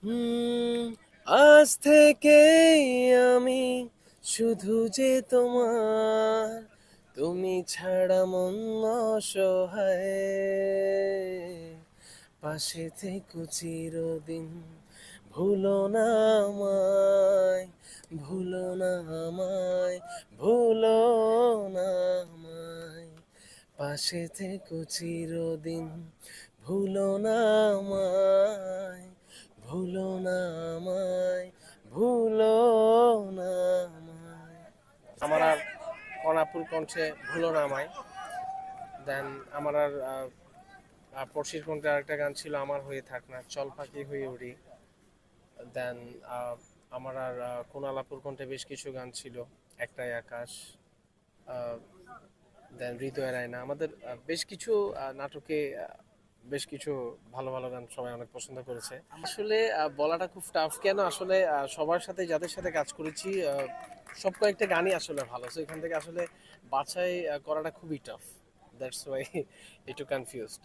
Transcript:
হুম, আজ থেকেই আমি শুধু যে তোমার, তুমি ছাড়া মন অসহায়। পাশে থেকো চিরদিন, ভুলো না আমায়, ভুলো না আমায়, ভুলো না আমায়। পাশে থেকো চিরদিন, ভুলো না আমায়, ভুলো না আমায়, ভুলো না আমায়। আমার আর কণাপুর কণ্ঠে ভুলো না আমায়। দেন আমার আর পড়শির কণ্ঠে আরেকটা গান ছিল আমার হয়ে থাক না, চল পাখি হয়ে উড়ি। দেন আমার আর কোনালাপুর কণ্ঠে বেশ কিছু গান ছিল, একটাই আকাশ। দেন হৃদয় রায়না আমাদের বেশ কিছু নাটকে বেশ কিছু ভালো ভালো গান সবাই অনেক পছন্দ করেছে। আসলে বলাটা খুব টাফ, কেন আসলে সবার সাথে যাদের সাথে কাজ করেছি সব কয়েকটা গানই আসলে ভালো, তো এখান থেকে আসলে বাছাই করাটা খুবই টাফ। দ্যাটস ওয়াই একটু কনফিউজড।